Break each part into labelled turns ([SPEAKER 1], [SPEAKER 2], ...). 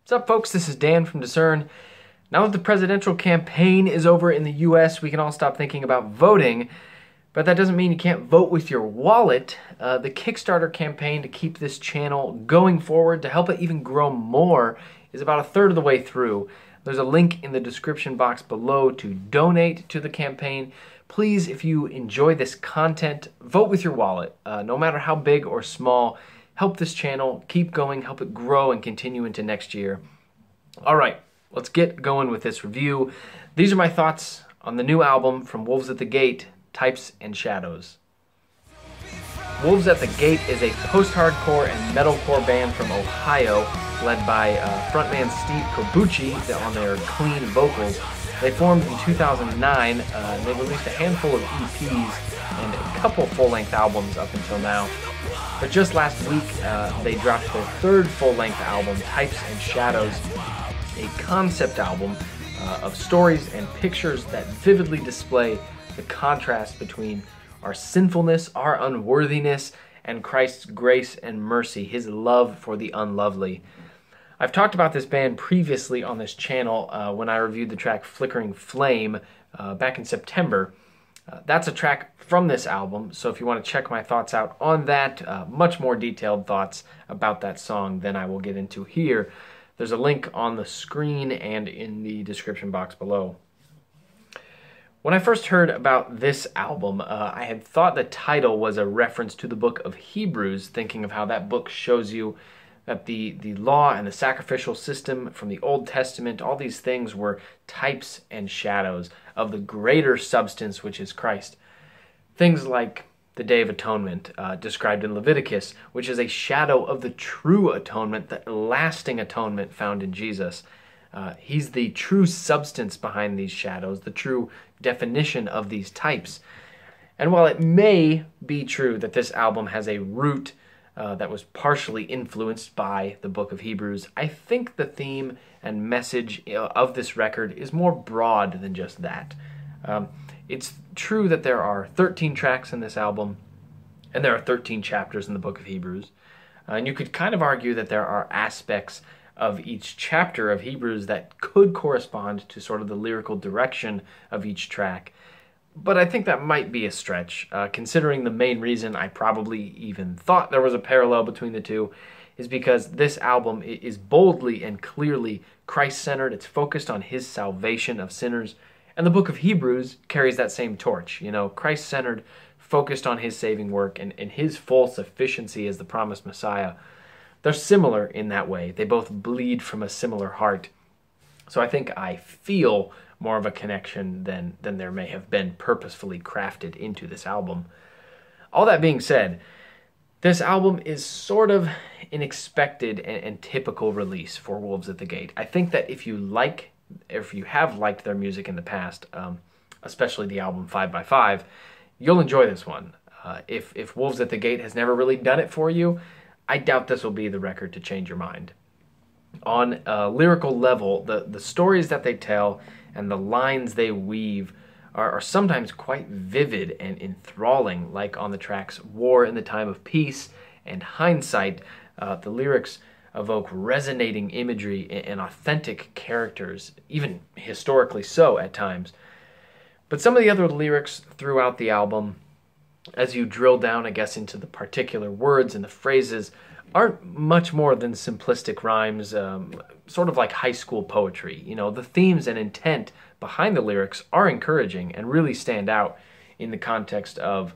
[SPEAKER 1] What's up, folks? This is Dan from Discern. Now that the presidential campaign is over in the US, we can all stop thinking about voting, but that doesn't mean you can't vote with your wallet. The Kickstarter campaign to keep this channel going forward, to help it even grow more, is about a third of the way through. There's a link in the description box below to donate to the campaign. Please, if you enjoy this content, vote with your wallet. No matter how big or small, help this channel keep going, help it grow and continue into next year. All right, let's get going with this review. These are my thoughts on the new album from Wolves at the Gate, Types and Shadows. Wolves at the Gate is a post-hardcore and metalcore band from Ohio, led by frontman Steve Corbucci on their clean vocals. They formed in 2009, and they've released a handful of EPs and a couple full-length albums up until now. But just last week, they dropped their third full-length album, Types and Shadows, a concept album of stories and pictures that vividly display the contrast between our sinfulness, our unworthiness, and Christ's grace and mercy, his love for the unlovely. I've talked about this band previously on this channel when I reviewed the track Flickering Flame back in September. That's a track from this album, so if you want to check my thoughts out on that, much more detailed thoughts about that song than I will get into here, there's a link on the screen and in the description box below. When I first heard about this album, I had thought the title was a reference to the book of Hebrews, thinking of how that book shows you that the law and the sacrificial system from the Old Testament, all these things were types and shadows of the greater substance, which is Christ. Things like the Day of Atonement, described in Leviticus, which is a shadow of the true atonement, the lasting atonement found in Jesus. He's the true substance behind these shadows, the true definition of these types. And while it may be true that this album has a root that was partially influenced by the book of Hebrews, I think the theme and message of this record is more broad than just that. It's true that there are 13 tracks in this album, and there are 13 chapters in the book of Hebrews. And you could kind of argue that there are aspects of each chapter of Hebrews that could correspond to sort of the lyrical direction of each track. But I think that might be a stretch, considering the main reason I probably even thought there was a parallel between the two is because this album is boldly and clearly Christ-centered. It's focused on his salvation of sinners. And the book of Hebrews carries that same torch, Christ-centered, focused on his saving work and his full sufficiency as the promised Messiah. They're similar in that way. They both bleed from a similar heart. So I think I feel more of a connection than there may have been purposefully crafted into this album. All that being said, this album is sort of an expected and typical release for Wolves at the Gate. I think that if you have liked their music in the past, especially the album 5x5, you'll enjoy this one. If Wolves at the Gate has never really done it for you, I doubt this will be the record to change your mind. On a lyrical level, the stories that they tell and the lines they weave are sometimes quite vivid and enthralling, like on the tracks War in the Time of Peace and Hindsight. The lyrics evoke resonating imagery and authentic characters, even historically so at times. But some of the other lyrics throughout the album, as you drill down, I guess, into the particular words and the phrases, aren't much more than simplistic rhymes, sort of like high school poetry. The themes and intent behind the lyrics are encouraging and really stand out in the context of,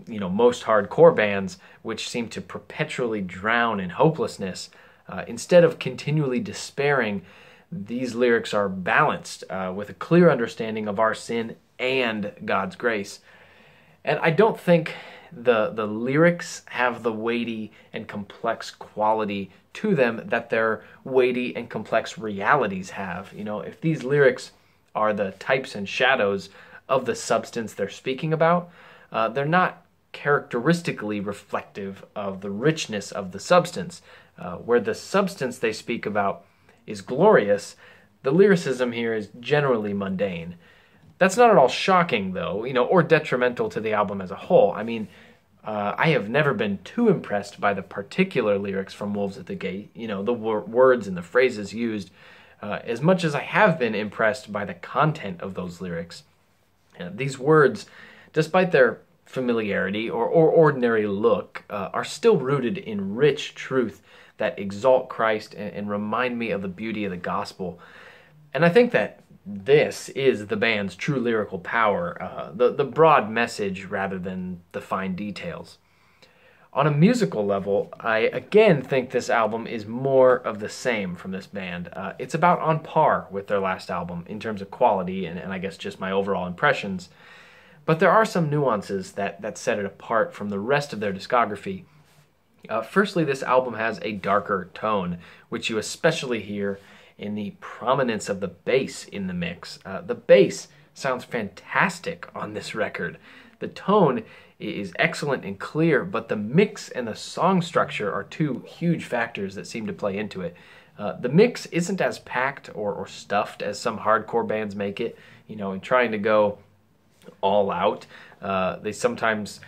[SPEAKER 1] most hardcore bands, which seem to perpetually drown in hopelessness. Instead of continually despairing, these lyrics are balanced with a clear understanding of our sin and God's grace. And I don't think the lyrics have the weighty and complex quality to them that their weighty and complex realities have. If these lyrics are the types and shadows of the substance they're speaking about, they're not characteristically reflective of the richness of the substance. Where the substance they speak about is glorious, the lyricism here is generally mundane. That's not at all shocking, though, or detrimental to the album as a whole. I mean, I have never been too impressed by the particular lyrics from Wolves at the Gate, you know, the words and the phrases used, as much as I have been impressed by the content of those lyrics. These words, despite their familiarity or ordinary look, are still rooted in rich truth that exalt Christ and remind me of the beauty of the gospel. And I think that this is the band's true lyrical power, the broad message rather than the fine details. On a musical level, I again think this album is more of the same from this band. It's about on par with their last album in terms of quality and I guess just my overall impressions. But there are some nuances that set it apart from the rest of their discography. Firstly, this album has a darker tone, which you especially hear in the prominence of the bass in the mix. The bass sounds fantastic on this record. The tone is excellent and clear, but the mix and the song structure are two huge factors that seem to play into it. The mix isn't as packed or stuffed as some hardcore bands make it, you know, in trying to go all out. They sometimes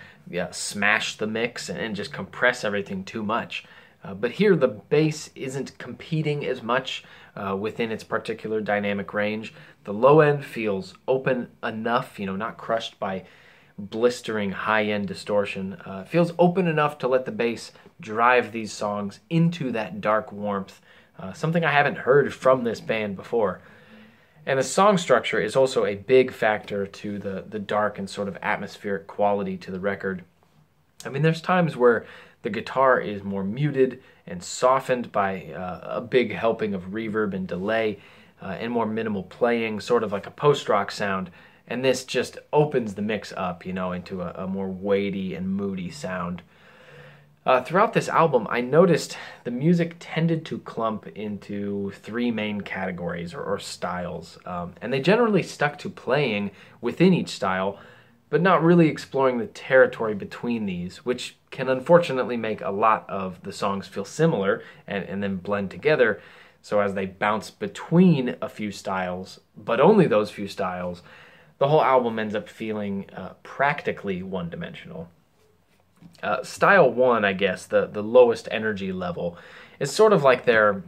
[SPEAKER 1] smash the mix and just compress everything too much. But here the bass isn't competing as much within its particular dynamic range. The low end feels open enough, you know, not crushed by blistering high-end distortion. Feels open enough to let the bass drive these songs into that dark warmth, something I haven't heard from this band before. And the song structure is also a big factor to the dark and sort of atmospheric quality to the record. I mean, there's times where the guitar is more muted and softened by a big helping of reverb and delay and more minimal playing, sort of like a post-rock sound. And this just opens the mix up, you know, into a more weighty and moody sound. Throughout this album, I noticed the music tended to clump into three main categories or styles. And they generally stuck to playing within each style, but not really exploring the territory between these, which can unfortunately make a lot of the songs feel similar and then blend together. So as they bounce between a few styles, but only those few styles, the whole album ends up feeling practically one-dimensional. Style 1, I guess, the lowest energy level, is sort of like their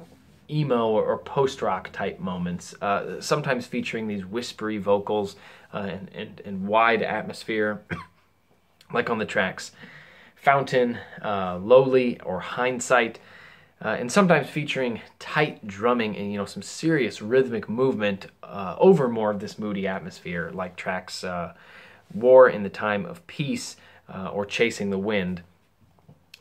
[SPEAKER 1] emo or post-rock type moments, sometimes featuring these whispery vocals and wide atmosphere, like on the tracks Fountain, Lowly, or Hindsight, and sometimes featuring tight drumming and, you know, some serious rhythmic movement over more of this moody atmosphere, like tracks War in the Time of Peace or Chasing the Wind.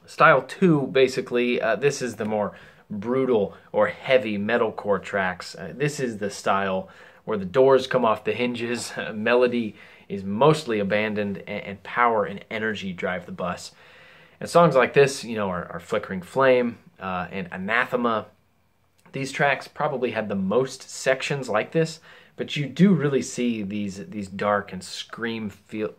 [SPEAKER 1] Style 2, basically, this is the more brutal or heavy metalcore tracks. This is the style where the doors come off the hinges, melody is mostly abandoned, and power and energy drive the bus. And songs like this, you know, are Flickering Flame and Anathema. These tracks probably had the most sections like this, but you do really see these dark and scream-filled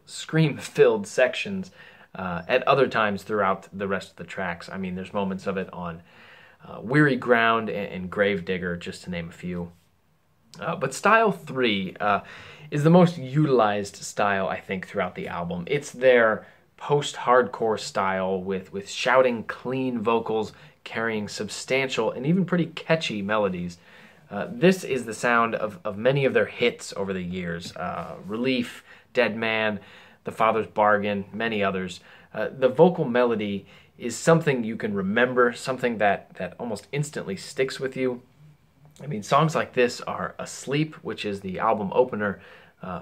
[SPEAKER 1] sections at other times throughout the rest of the tracks. I mean, there's moments of it on Weary Ground and Gravedigger, just to name a few. But Style 3 is the most utilized style, I think, throughout the album. It's their post-hardcore style with shouting, clean vocals, carrying substantial and even pretty catchy melodies. This is the sound of many of their hits over the years. Relief, Dead Man, The Father's Bargain, many others. The vocal melody is something you can remember, something that almost instantly sticks with you. I mean, songs like this are Asleep, which is the album opener,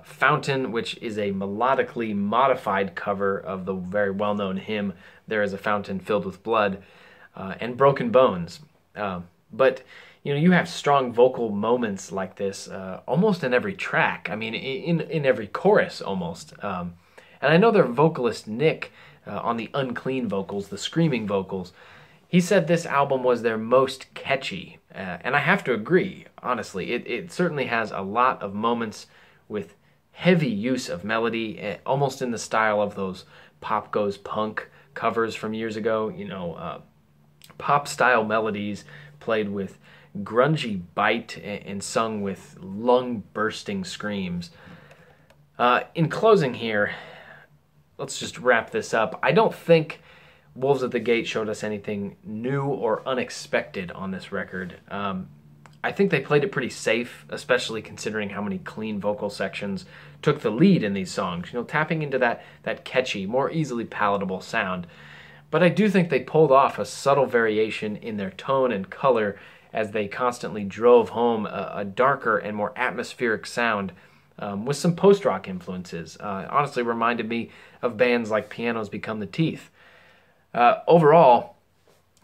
[SPEAKER 1] Fountain, which is a melodically modified cover of the very well-known hymn, There is a Fountain Filled with Blood, and Broken Bones. But, you know, you have strong vocal moments like this almost in every track. I mean, in every chorus almost. And I know their vocalist, Nick, on the unclean vocals, the screaming vocals, he said this album was their most catchy. And I have to agree, honestly. It certainly has a lot of moments with heavy use of melody, almost in the style of those Pop Goes Punk covers from years ago. You know, pop-style melodies played with grungy bite and sung with lung-bursting screams. In closing here, let's just wrap this up. I don't think Wolves at the Gate showed us anything new or unexpected on this record. I think they played it pretty safe, especially considering how many clean vocal sections took the lead in these songs, tapping into that catchy, more easily palatable sound. But I do think they pulled off a subtle variation in their tone and color as they constantly drove home a darker and more atmospheric sound with some post-rock influences. Honestly reminded me of bands like Pianos Become the Teeth. Overall,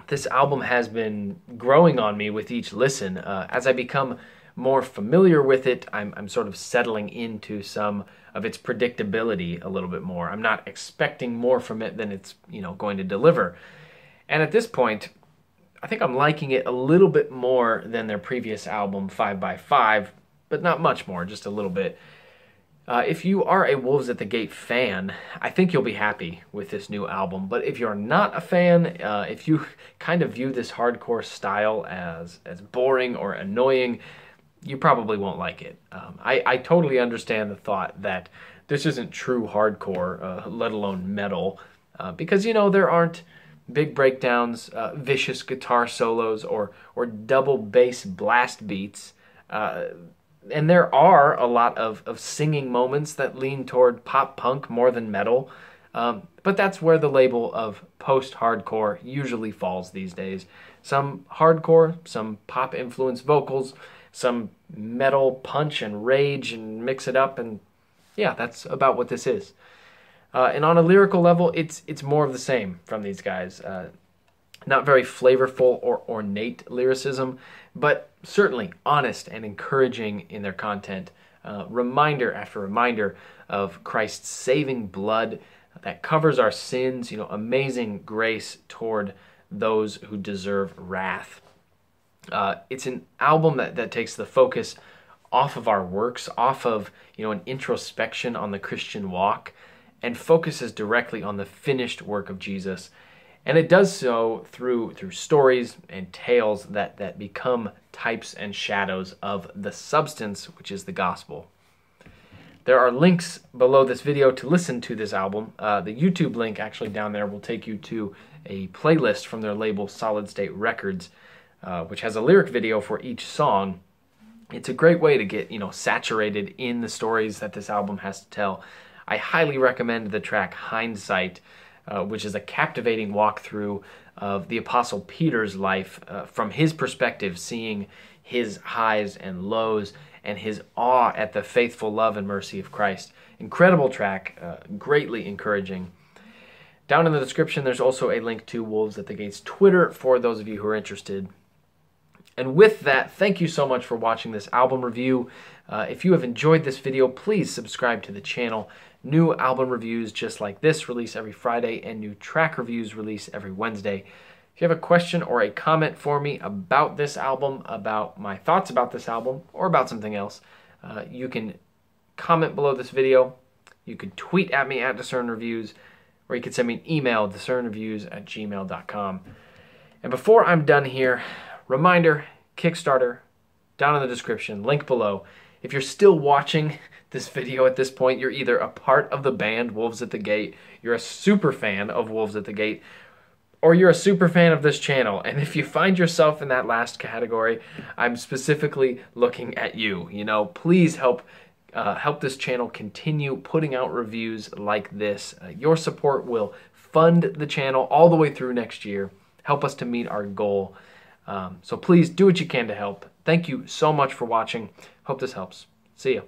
[SPEAKER 1] this album has been growing on me with each listen. As I become more familiar with it, I'm sort of settling into some of its predictability a little bit more. I'm not expecting more from it than it's going to deliver. And at this point, I think I'm liking it a little bit more than their previous album, 5x5, but not much more, just a little bit. If you are a Wolves at the Gate fan, I think you'll be happy with this new album. But if you're not a fan, if you kind of view this hardcore style as boring or annoying, you probably won't like it. I totally understand the thought that this isn't true hardcore, let alone metal, because, there aren't big breakdowns, vicious guitar solos, or double bass blast beats. And there are a lot of singing moments that lean toward pop punk more than metal. But that's where the label of post-hardcore usually falls these days. Some hardcore, some pop-influenced vocals, some metal punch and rage and mix it up, and yeah, that's about what this is. And on a lyrical level, it's more of the same from these guys. Not very flavorful or ornate lyricism, but certainly honest and encouraging in their content. Reminder after reminder of Christ's saving blood that covers our sins, amazing grace toward those who deserve wrath. It's an album that takes the focus off of our works, off of an introspection on the Christian walk, and focuses directly on the finished work of Jesus. And it does so through stories and tales that become types and shadows of the substance, which is the gospel. There are links below this video to listen to this album. The YouTube link actually down there will take you to a playlist from their label Solid State Records, which has a lyric video for each song. It's a great way to get saturated in the stories that this album has to tell. I highly recommend the track Hindsight, which is a captivating walkthrough of the Apostle Peter's life from his perspective, seeing his highs and lows and his awe at the faithful love and mercy of Christ. Incredible track, greatly encouraging. Down in the description, there's also a link to Wolves at the Gate's Twitter for those of you who are interested. And with that, thank you so much for watching this album review. If you have enjoyed this video, please subscribe to the channel. New album reviews just like this release every Friday, and new track reviews release every Wednesday. If you have a question or a comment for me about this album, about my thoughts about this album, or about something else, you can comment below this video. You can tweet at me at discernreviews, or you can send me an email, discernreviews@gmail.com. And before I'm done here, reminder, Kickstarter, down in the description, link below. If you're still watching this video at this point, you're either a part of the band Wolves at the Gate, you're a super fan of Wolves at the Gate, or you're a super fan of this channel. And if you find yourself in that last category, I'm specifically looking at you. Please help this channel continue putting out reviews like this. Your support will fund the channel all the way through next year, help us to meet our goal. So please do what you can to help. Thank you so much for watching. Hope this helps. See ya.